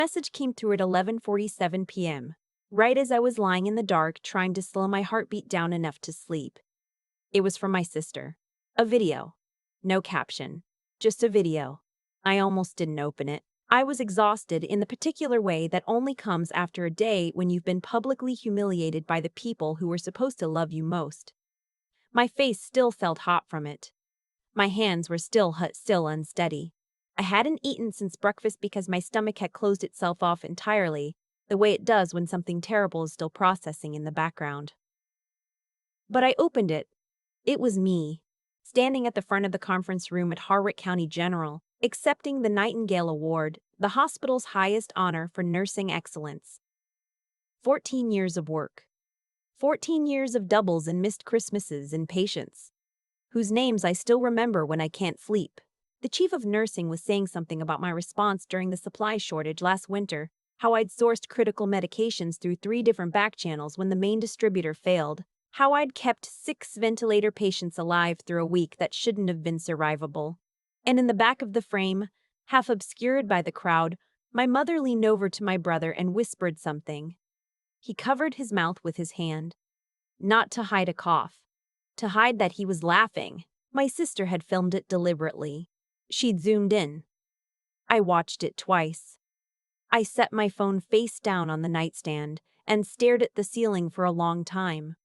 Message came through at 11:47 p.m., right as I was lying in the dark trying to slow my heartbeat down enough to sleep. It was from my sister. A video. No caption. Just a video. I almost didn't open it. I was exhausted in the particular way that only comes after a day when you've been publicly humiliated by the people who were supposed to love you most. My face still felt hot from it. My hands were still unsteady. I hadn't eaten since breakfast because my stomach had closed itself off entirely, the way it does when something terrible is still processing in the background. But I opened it. It was me, standing at the front of the conference room at Harwick County General, accepting the Nightingale Award, the hospital's highest honor for nursing excellence. 14 years of work. 14 years of doubles and missed Christmases and patients, whose names I still remember when I can't sleep. The chief of nursing was saying something about my response during the supply shortage last winter, how I'd sourced critical medications through 3 different back channels when the main distributor failed, how I'd kept 6 ventilator patients alive through a week that shouldn't have been survivable. And in the back of the frame, half obscured by the crowd, my mother leaned over to my brother and whispered something. He covered his mouth with his hand. Not to hide a cough. To hide that he was laughing. My sister had filmed it deliberately. She'd zoomed in. I watched it twice. I set my phone face down on the nightstand and stared at the ceiling for a long time.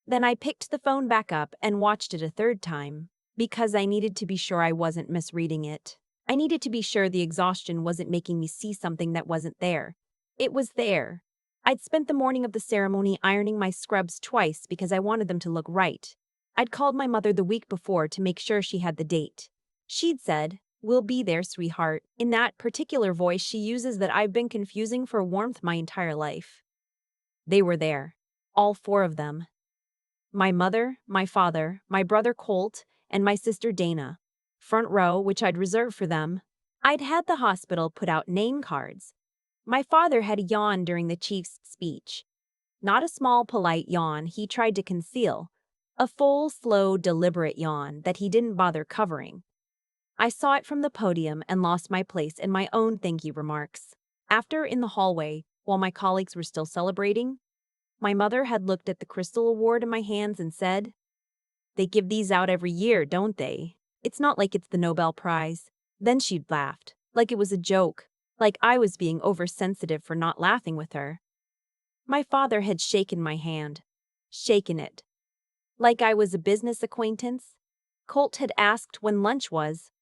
Then I picked the phone back up and watched it a third time, because I needed to be sure I wasn't misreading it. I needed to be sure the exhaustion wasn't making me see something that wasn't there. It was there. I'd spent the morning of the ceremony ironing my scrubs twice because I wanted them to look right. I'd called my mother the week before to make sure she had the date. She'd said, "We'll be there, sweetheart," in that particular voice she uses that I've been confusing for warmth my entire life. They were there. All 4 of them. My mother, my father, my brother Colt, and my sister Dana. Front row, which I'd reserved for them. I'd had the hospital put out name cards. My father had a yawn during the chief's speech. Not a small, polite yawn he tried to conceal. A full, slow, deliberate yawn that he didn't bother covering. I saw it from the podium and lost my place in my own thank you remarks. After, in the hallway, while my colleagues were still celebrating, my mother had looked at the Crystal Award in my hands and said, "They give these out every year, don't they? It's not like it's the Nobel Prize." Then she'd laughed, like it was a joke, like I was being oversensitive for not laughing with her. My father had shaken my hand. Shaken it. Like I was a business acquaintance. Colt had asked when lunch was.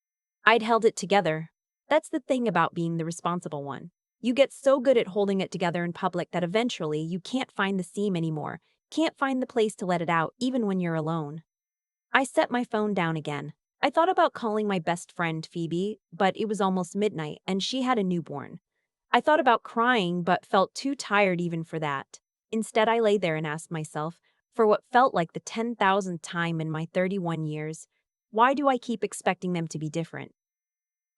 I'd held it together. That's the thing about being the responsible one. You get so good at holding it together in public that eventually you can't find the seam anymore, can't find the place to let it out even when you're alone. I set my phone down again. I thought about calling my best friend Phoebe, but it was almost midnight and she had a newborn. I thought about crying but felt too tired even for that. Instead, I lay there and asked myself, for what felt like the 10,000th time in my 31 years, why do I keep expecting them to be different?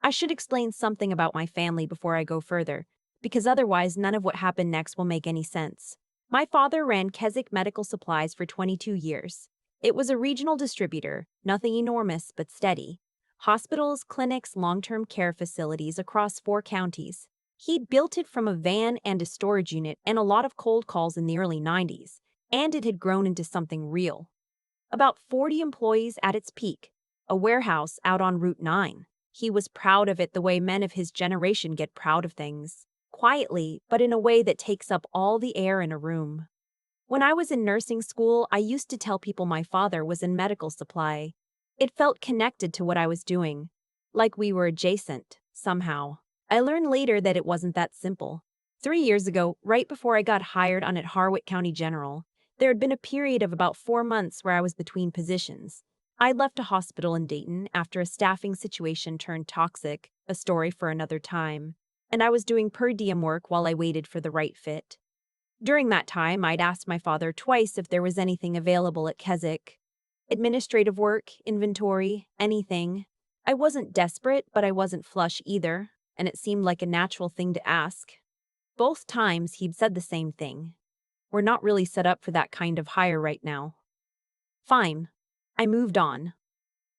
I should explain something about my family before I go further, because otherwise none of what happened next will make any sense. My father ran Keswick Medical Supplies for 22 years. It was a regional distributor, nothing enormous but steady. Hospitals, clinics, long-term care facilities across 4 counties. He'd built it from a van and a storage unit and a lot of cold calls in the early 90s, and it had grown into something real. About 40 employees at its peak, a warehouse out on Route 9. He was proud of it the way men of his generation get proud of things. Quietly, but in a way that takes up all the air in a room. When I was in nursing school, I used to tell people my father was in medical supply. It felt connected to what I was doing, like we were adjacent, somehow. I learned later that it wasn't that simple. 3 years ago, right before I got hired on at Harwick County General, there had been a period of about 4 months where I was between positions. I'd left a hospital in Dayton after a staffing situation turned toxic, a story for another time, and I was doing per diem work while I waited for the right fit. During that time, I'd asked my father twice if there was anything available at Keswick. Administrative work, inventory, anything. I wasn't desperate, but I wasn't flush either, and it seemed like a natural thing to ask. Both times he'd said the same thing. We're not really set up for that kind of hire right now. Fine. I moved on.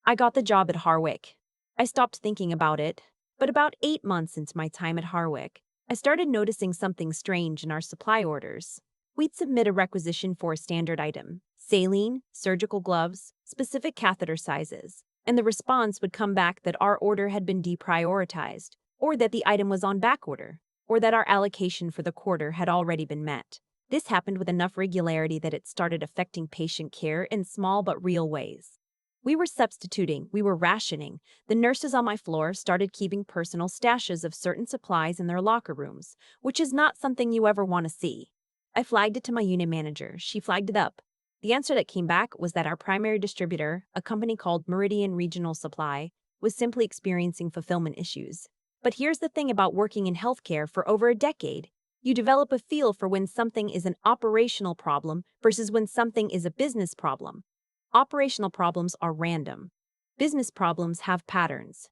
I got the job at Harwick. I stopped thinking about it, but about 8 months into my time at Harwick, I started noticing something strange in our supply orders. We'd submit a requisition for a standard item, saline, surgical gloves, specific catheter sizes, and the response would come back that our order had been deprioritized, or that the item was on back order, or that our allocation for the quarter had already been met. This happened with enough regularity that it started affecting patient care in small but real ways. We were substituting, we were rationing. The nurses on my floor started keeping personal stashes of certain supplies in their locker rooms, which is not something you ever want to see. I flagged it to my unit manager. She flagged it up. The answer that came back was that our primary distributor, a company called Meridian Regional Supply, was simply experiencing fulfillment issues. But here's the thing about working in healthcare for over a decade. You develop a feel for when something is an operational problem versus when something is a business problem. Operational problems are random. Business problems have patterns.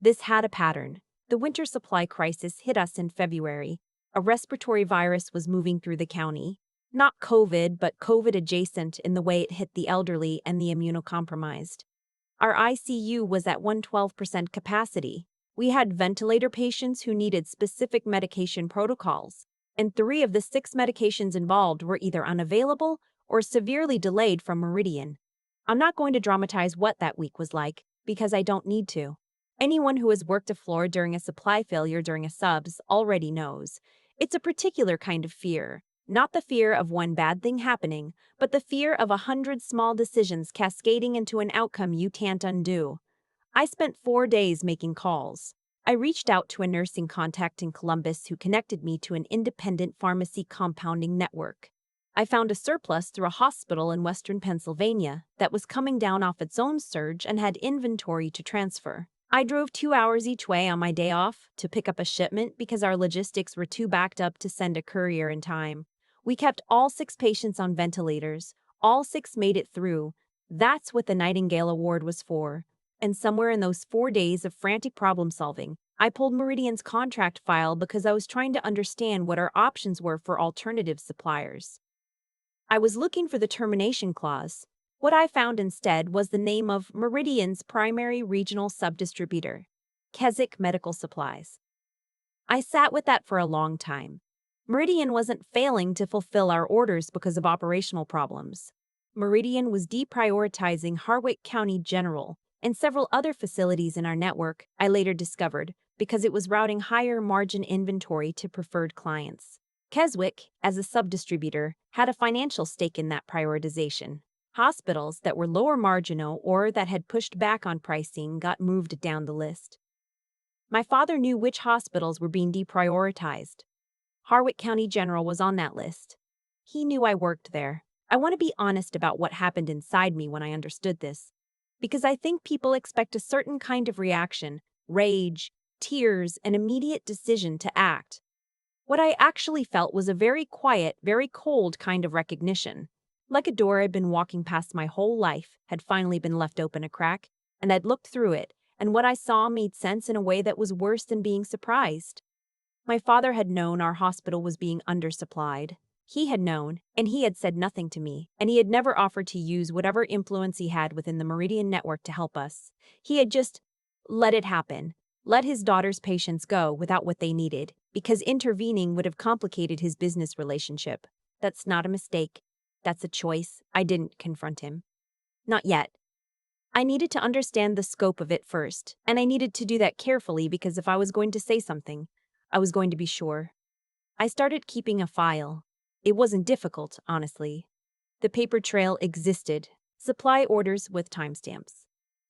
This had a pattern. The winter supply crisis hit us in February. A respiratory virus was moving through the county. Not COVID, but COVID adjacent in the way it hit the elderly and the immunocompromised. Our ICU was at 112% capacity. We had ventilator patients who needed specific medication protocols, and 3 of the 6 medications involved were either unavailable or severely delayed from Meridian. I'm not going to dramatize what that week was like, because I don't need to. Anyone who has worked a floor during a supply failure during a subs already knows. It's a particular kind of fear. Not the fear of one bad thing happening, but the fear of 100 small decisions cascading into an outcome you can't undo. I spent 4 days making calls. I reached out to a nursing contact in Columbus who connected me to an independent pharmacy compounding network. I found a surplus through a hospital in western Pennsylvania that was coming down off its own surge and had inventory to transfer. I drove 2 hours each way on my day off to pick up a shipment because our logistics were too backed up to send a courier in time. We kept all 6 patients on ventilators. All 6 made it through. That's what the Nightingale Award was for. And somewhere in those 4 days of frantic problem solving, I pulled Meridian's contract file because I was trying to understand what our options were for alternative suppliers. I was looking for the termination clause. What I found instead was the name of Meridian's primary regional subdistributor, Keswick Medical Supplies. I sat with that for a long time. Meridian wasn't failing to fulfill our orders because of operational problems. Meridian was deprioritizing Hartwick County General and several other facilities in our network, I later discovered, because it was routing higher margin inventory to preferred clients. Keswick, as a subdistributor, had a financial stake in that prioritization. Hospitals that were lower marginal or that had pushed back on pricing got moved down the list. My father knew which hospitals were being deprioritized. Hartwick County General was on that list. He knew I worked there. I want to be honest about what happened inside me when I understood this, because I think people expect a certain kind of reaction, rage, tears, an immediate decision to act. What I actually felt was a very quiet, very cold kind of recognition. Like a door I'd been walking past my whole life had finally been left open a crack, and I'd looked through it, and what I saw made sense in a way that was worse than being surprised. My father had known our hospital was being undersupplied. He had known, and he had said nothing to me, and he had never offered to use whatever influence he had within the Meridian network to help us. He had just let it happen. Let his daughter's patients go without what they needed, because intervening would have complicated his business relationship. That's not a mistake. That's a choice. I didn't confront him. Not yet. I needed to understand the scope of it first, and I needed to do that carefully because if I was going to say something, I was going to be sure. I started keeping a file. It wasn't difficult, honestly. The paper trail existed. Supply orders with timestamps.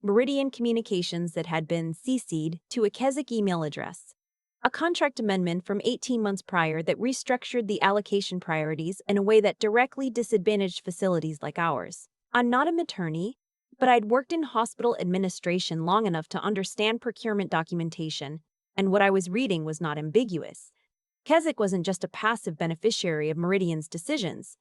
Meridian communications that had been CC'd to a Keswick email address. A contract amendment from 18 months prior that restructured the allocation priorities in a way that directly disadvantaged facilities like ours. I'm not an attorney, but I'd worked in hospital administration long enough to understand procurement documentation, and what I was reading was not ambiguous. Keswick wasn't just a passive beneficiary of Meridian's decisions.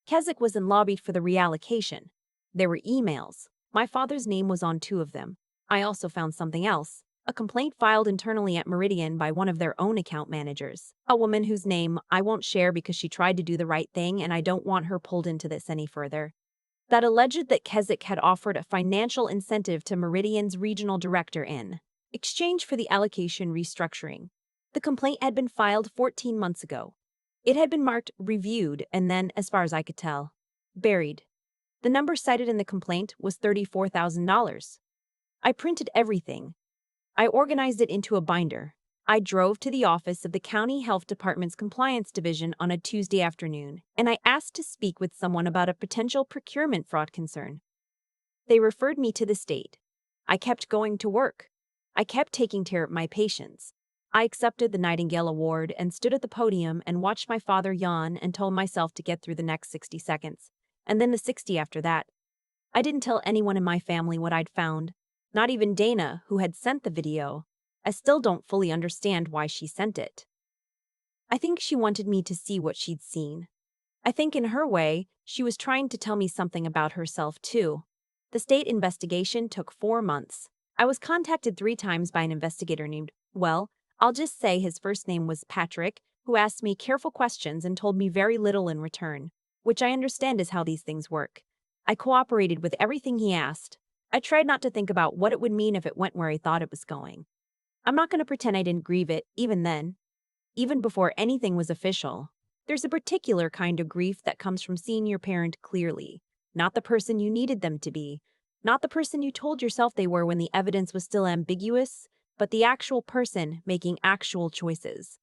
Keswick was in lobby for the reallocation. There were emails. My father's name was on 2 of them. I also found something else. A complaint filed internally at Meridian by one of their own account managers. A woman whose name I won't share because she tried to do the right thing and I don't want her pulled into this any further. That alleged that Keswick had offered a financial incentive to Meridian's regional director in exchange for the allocation restructuring. The complaint had been filed 14 months ago. It had been marked reviewed and then, as far as I could tell, buried. The number cited in the complaint was $34,000. I printed everything. I organized it into a binder. I drove to the office of the County Health Department's Compliance Division on a Tuesday afternoon, and I asked to speak with someone about a potential procurement fraud concern. They referred me to the state. I kept going to work. I kept taking care of my patients. I accepted the Nightingale Award and stood at the podium and watched my father yawn and told myself to get through the next 60 seconds, and then the 60 after that. I didn't tell anyone in my family what I'd found, not even Dana, who had sent the video. I still don't fully understand why she sent it. I think she wanted me to see what she'd seen. I think in her way, she was trying to tell me something about herself too. The state investigation took 4 months. I was contacted 3 times by an investigator named, well, I'll just say his first name was Patrick, who asked me careful questions and told me very little in return, which I understand is how these things work. I cooperated with everything he asked. I tried not to think about what it would mean if it went where I thought it was going. I'm not going to pretend I didn't grieve it, even then. Even before anything was official. There's a particular kind of grief that comes from seeing your parent clearly, not the person you needed them to be, not the person you told yourself they were when the evidence was still ambiguous, but the actual person making actual choices.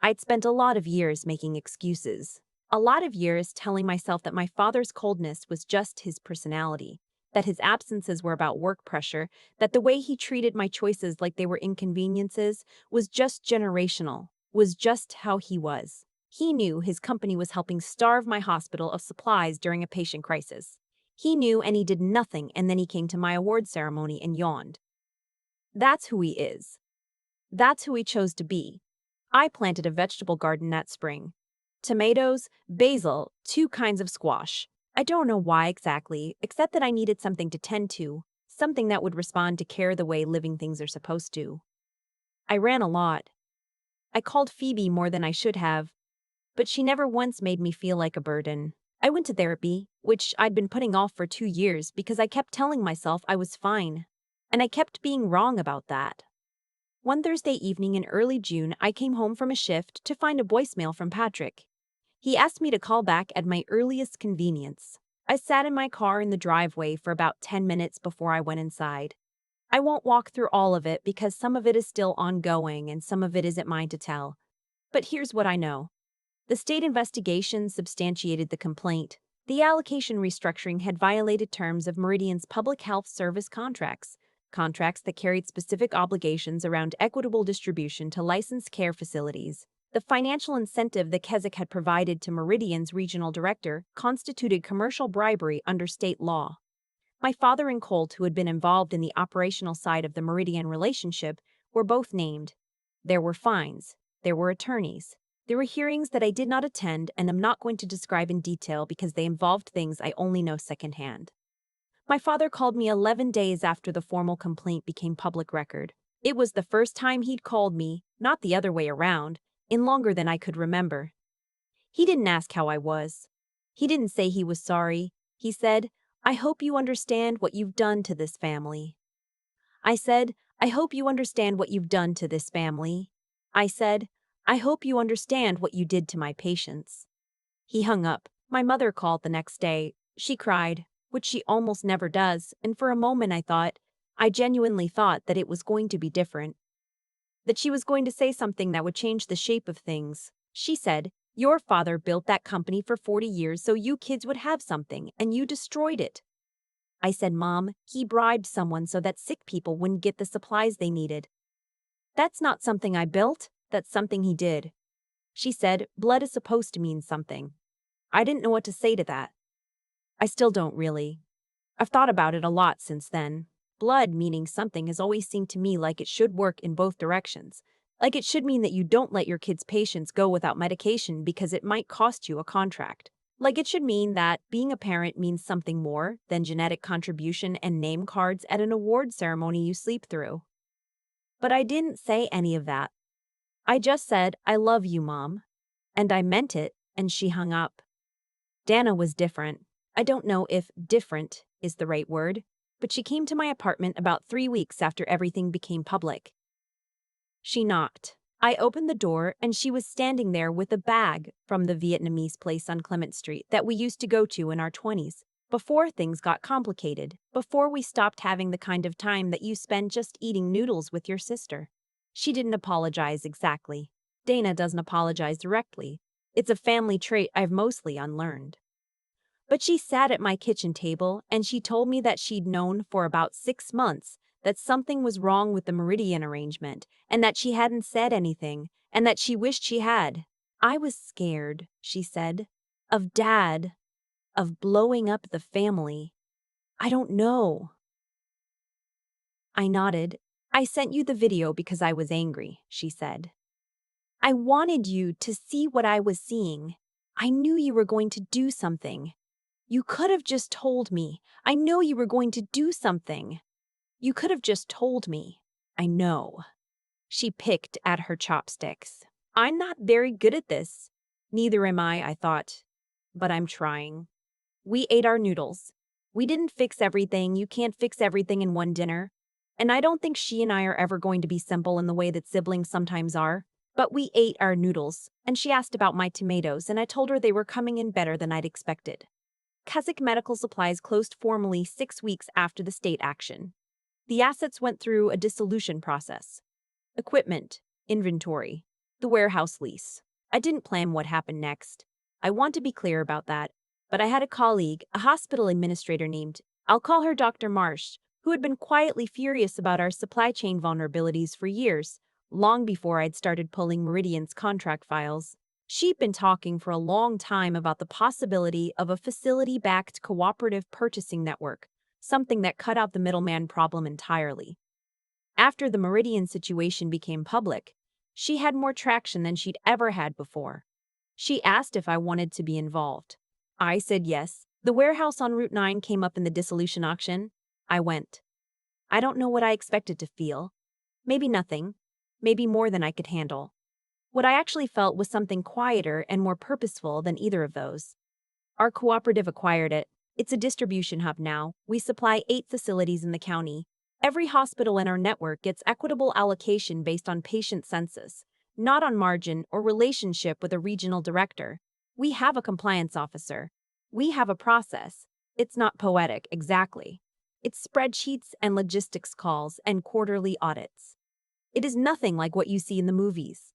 I'd spent a lot of years making excuses, a lot of years telling myself that my father's coldness was just his personality, that his absences were about work pressure, that the way he treated my choices like they were inconveniences was just generational, was just how he was. He knew his company was helping starve my hospital of supplies during a patient crisis. He knew and he did nothing, and then he came to my award ceremony and yawned. That's who he is. That's who he chose to be. I planted a vegetable garden that spring. Tomatoes, basil, 2 kinds of squash. I don't know why exactly, except that I needed something to tend to, something that would respond to care the way living things are supposed to. I ran a lot. I called Phoebe more than I should have, but she never once made me feel like a burden. I went to therapy, which I'd been putting off for 2 years because I kept telling myself I was fine, and I kept being wrong about that. One Thursday evening in early June, I came home from a shift to find a voicemail from Patrick. He asked me to call back at my earliest convenience. I sat in my car in the driveway for about 10 minutes before I went inside. I won't walk through all of it because some of it is still ongoing and some of it isn't mine to tell. But here's what I know. The state investigation substantiated the complaint. The allocation restructuring had violated terms of Meridian's public health service contracts that carried specific obligations around equitable distribution to licensed care facilities. The financial incentive that Keswick had provided to Meridian's regional director constituted commercial bribery under state law. My father and Colt, who had been involved in the operational side of the Meridian relationship, were both named. There were fines. There were attorneys. There were hearings that I did not attend and am not going to describe in detail because they involved things I only know secondhand. My father called me 11 days after the formal complaint became public record. It was the first time he'd called me, not the other way around, in longer than I could remember. He didn't ask how I was. He didn't say he was sorry. He said, "I hope you understand what you've done to this family." I said, "I hope you understand what you've done to this family." I said, "I hope you understand what you did to my patients." He hung up. My mother called the next day. She cried, which she almost never does, and for a moment I genuinely thought that it was going to be different. That she was going to say something that would change the shape of things. She said, "Your father built that company for 40 years so you kids would have something, and you destroyed it." I said, "Mom, he bribed someone so that sick people wouldn't get the supplies they needed." "That's not something I built, that's something he did." She said, "Blood is supposed to mean something." I didn't know what to say to that. I still don't really. I've thought about it a lot since then. Blood meaning something has always seemed to me like it should work in both directions. Like it should mean that you don't let your kids' patients go without medication because it might cost you a contract. Like it should mean that being a parent means something more than genetic contribution and name cards at an award ceremony you sleep through. But I didn't say any of that. I just said, "I love you, Mom." And I meant it, and she hung up. Dana was different. I don't know if different is the right word, but she came to my apartment about 3 weeks after everything became public. She knocked. I opened the door and she was standing there with a bag from the Vietnamese place on Clement Street that we used to go to in our 20s, before things got complicated, before we stopped having the kind of time that you spend just eating noodles with your sister. She didn't apologize exactly. Dana doesn't apologize directly. It's a family trait I've mostly unlearned. But she sat at my kitchen table and she told me that she'd known for about 6 months that something was wrong with the meridian arrangement and that she hadn't said anything and that she wished she had. I was scared, she said, of Dad, of blowing up the family. I don't know. I nodded. I sent you the video because I was angry, she said. I wanted you to see what I was seeing. I knew you were going to do something. You could have just told me. I know you were going to do something. You could have just told me. I know. She picked at her chopsticks. I'm not very good at this. Neither am I thought. But I'm trying. We ate our noodles. We didn't fix everything. You can't fix everything in one dinner. And I don't think she and I are ever going to be simple in the way that siblings sometimes are. But we ate our noodles, and she asked about my tomatoes, and I told her they were coming in better than I'd expected. Kazakh Medical Supplies closed formally 6 weeks after the state action. The assets went through a dissolution process. Equipment, inventory, the warehouse lease. I didn't plan what happened next. I want to be clear about that. But I had a colleague, a hospital administrator named, I'll call her Dr. Marsh, who had been quietly furious about our supply chain vulnerabilities for years, long before I'd started pulling Meridian's contract files. She'd been talking for a long time about the possibility of a facility-backed cooperative purchasing network, something that cut out the middleman problem entirely. After the Meridian situation became public, she had more traction than she'd ever had before. She asked if I wanted to be involved. I said yes. The warehouse on Route 9 came up in the dissolution auction. I went. I don't know what I expected to feel. Maybe nothing. Maybe more than I could handle. What I actually felt was something quieter and more purposeful than either of those. Our cooperative acquired it. It's a distribution hub now. We supply 8 facilities in the county. Every hospital in our network gets equitable allocation based on patient census, not on margin or relationship with a regional director. We have a compliance officer. We have a process. It's not poetic, exactly. It's spreadsheets and logistics calls and quarterly audits. It is nothing like what you see in the movies.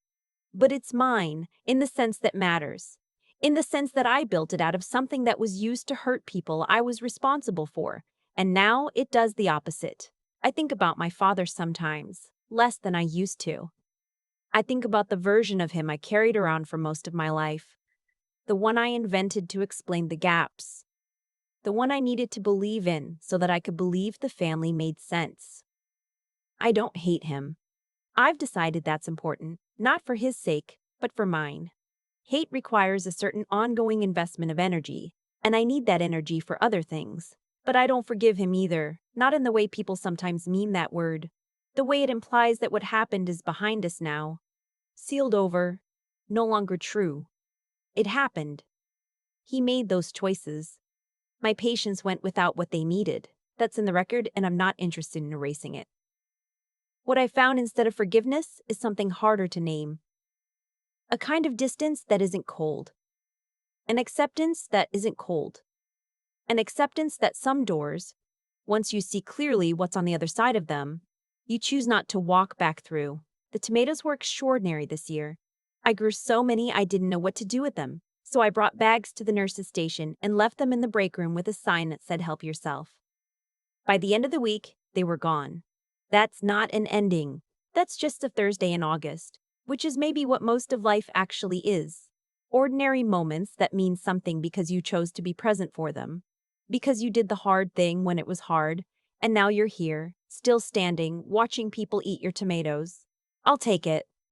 But it's mine, in the sense that matters. In the sense that I built it out of something that was used to hurt people I was responsible for, and now it does the opposite. I think about my father sometimes, less than I used to. I think about the version of him I carried around for most of my life. The one I invented to explain the gaps. The one I needed to believe in so that I could believe the family made sense. I don't hate him. I've decided that's important, not for his sake, but for mine. Hate requires a certain ongoing investment of energy, and I need that energy for other things. But I don't forgive him either, not in the way people sometimes mean that word. The way it implies that what happened is behind us now. Sealed over, no longer true. It happened. He made those choices. My patients went without what they needed. That's in the record, and I'm not interested in erasing it. What I found instead of forgiveness is something harder to name. A kind of distance that isn't cold. An acceptance that isn't cold. An acceptance that some doors, once you see clearly what's on the other side of them, you choose not to walk back through. The tomatoes were extraordinary this year. I grew so many I didn't know what to do with them, so I brought bags to the nurse's station and left them in the break room with a sign that said help yourself. By the end of the week, they were gone. That's not an ending. That's just a Thursday in August, which is maybe what most of life actually is. Ordinary moments that mean something because you chose to be present for them. Because you did the hard thing when it was hard, and now you're here, still standing, watching people eat your tomatoes. I'll take it.